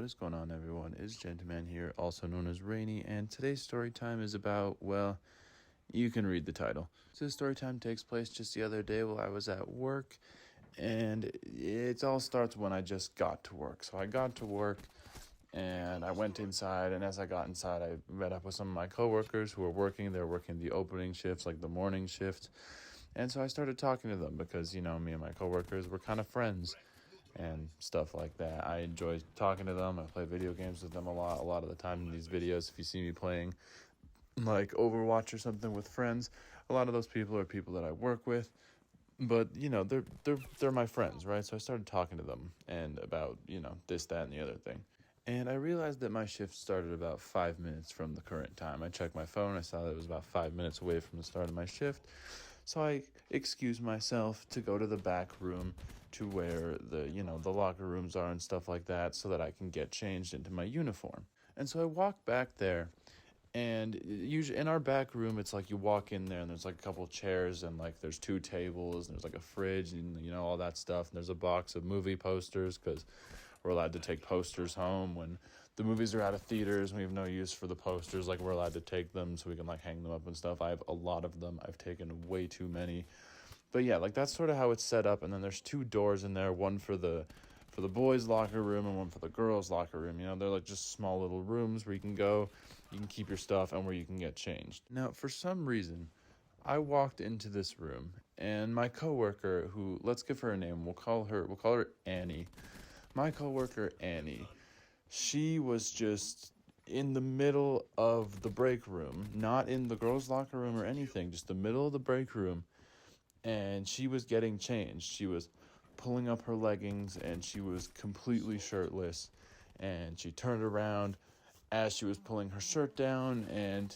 What is going on, everyone? It's GentooMan here, also known as Rainy, and today's story time is about, well, you can read the title. So this story time takes place just the other day while I was at work, and it all starts when I just got to work. So I got to work, and I went inside, and as I got inside, I met up with some of my coworkers who were working. They were working the opening shifts, like the morning shift, and so I started talking to them because, me and my coworkers were kind of friends and stuff like that. I enjoy talking to them. I play video games with them a lot of the time in these videos. If you see me playing like Overwatch or something with friends, a lot of those people are people that I work with, but they're my friends, right? So I started talking to them and about this, that, and the other thing. And I realized that my shift started about 5 minutes from the current time. I checked my phone. I saw that it was about 5 minutes away from the start of my shift. So I excused myself to go to the back room to where the locker rooms are and stuff like that so that I can get changed into my uniform. And so I walked back there, and usually in our back room, it's like you walk in there and there's like a couple chairs and like there's 2 tables and there's like a fridge and all that stuff. And there's a box of movie posters because we're allowed to take posters home when the movies are out of theaters and we have no use for the posters. Like, we're allowed to take them so we can like hang them up and stuff. I have a lot of them. I've taken way too many. But yeah, like that's sort of how it's set up. And then there's 2 doors in there, one for the boys' locker room and one for the girls' locker room. They're like just small little rooms where you can go, you can keep your stuff, and where you can get changed. Now, for some reason, I walked into this room, and my coworker, who, let's give her a name, we'll call her Annie. My coworker Annie, she was just in the middle of the break room, not in the girls' locker room or anything, just the middle of the break room, and she was getting changed. She was pulling up her leggings, and she was completely shirtless, and she turned around as she was pulling her shirt down, and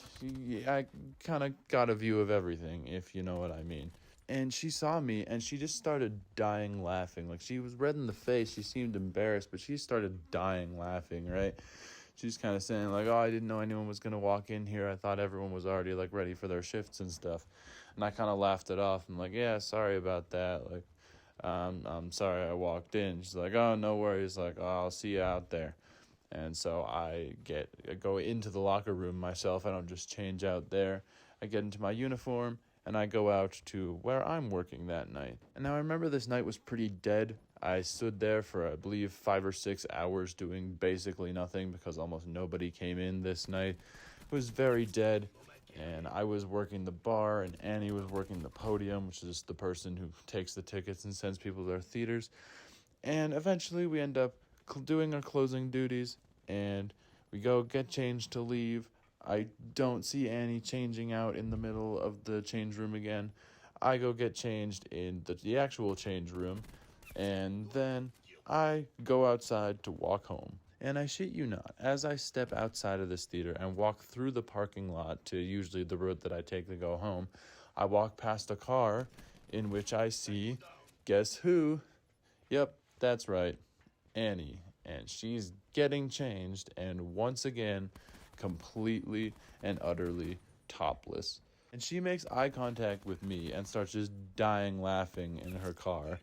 I kind of got a view of everything, if you know what I mean. And she saw me, and she just started dying laughing. Like, she was red in the face. She seemed embarrassed, but she started dying laughing, right? She's kind of saying, like, oh, I didn't know anyone was going to walk in here. I thought everyone was already, like, ready for their shifts and stuff. And I kind of laughed it off. I'm like, yeah, sorry about that. Like, I'm sorry I walked in. She's like, oh, no worries. Like, oh, I'll see you out there. And so I go into the locker room myself. I don't just change out there. I get into my uniform, and I go out to where I'm working that night. And now I remember this night was pretty dead. I stood there for, I believe, 5 or 6 hours doing basically nothing because almost nobody came in this night. It was very dead, and I was working the bar, and Annie was working the podium, which is the person who takes the tickets and sends people to their theaters. And eventually we end up doing our closing duties, and we go get changed to leave. I don't see Annie changing out in the middle of the change room again. I go get changed in the actual change room, and then I go outside to walk home. And I shit you not, as I step outside of this theater and walk through the parking lot to usually the road that I take to go home, I walk past a car in which I see, guess who? Yep, that's right, Annie. And she's getting changed, and once again, completely and utterly topless. And she makes eye contact with me and starts just dying laughing in her car.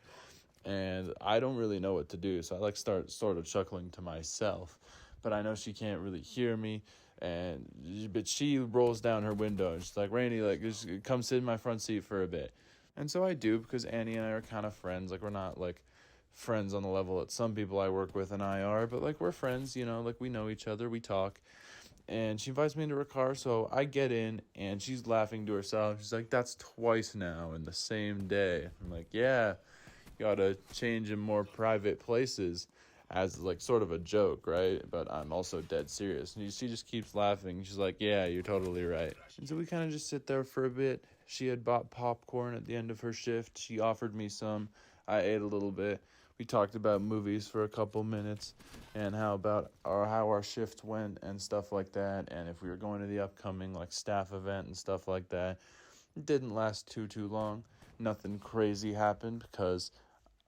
And I don't really know what to do, so I start sort of chuckling to myself. But I know she can't really hear me, but she rolls down her window and she's like, Rainy, like, just come sit in my front seat for a bit. And so I do, because Annie and I are kind of friends. Like, we're not like friends on the level that some people I work with and I are, but like, we're friends, like, we know each other, we talk. And she invites me into her car, so I get in, and she's laughing to herself. She's like, that's twice now in the same day. I'm like, yeah, you gotta change in more private places, as like sort of a joke, right? But I'm also dead serious. And she just keeps laughing. She's like, yeah, you're totally right. And so we kind of just sit there for a bit. She had bought popcorn at the end of her shift. She offered me some. I ate a little bit. We talked about movies for a couple minutes and how our shift went and stuff like that, and if we were going to the upcoming like staff event and stuff like that. It didn't last too long. Nothing crazy happened because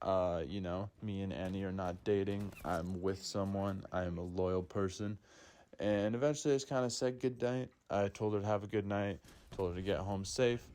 me and Annie are not dating. I'm with someone. I am a loyal person. And eventually I just kind of said good night. I told her to have a good night, told her to get home safe,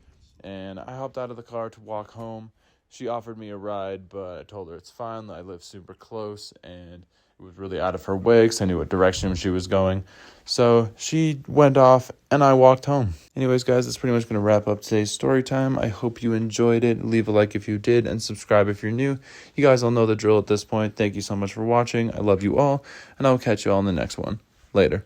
and I hopped out of the car to walk home. She offered me a ride, but I told her it's fine. I live super close, and it It was really out of her way because I knew what direction she was going. So she went off and I walked home. Anyways, guys, that's pretty much going to wrap up today's story time. I hope you enjoyed it. Leave a like if you did and subscribe if you're new. You guys all know the drill at this point. Thank you so much for watching. I love you all, and I'll catch you all in the next one. Later.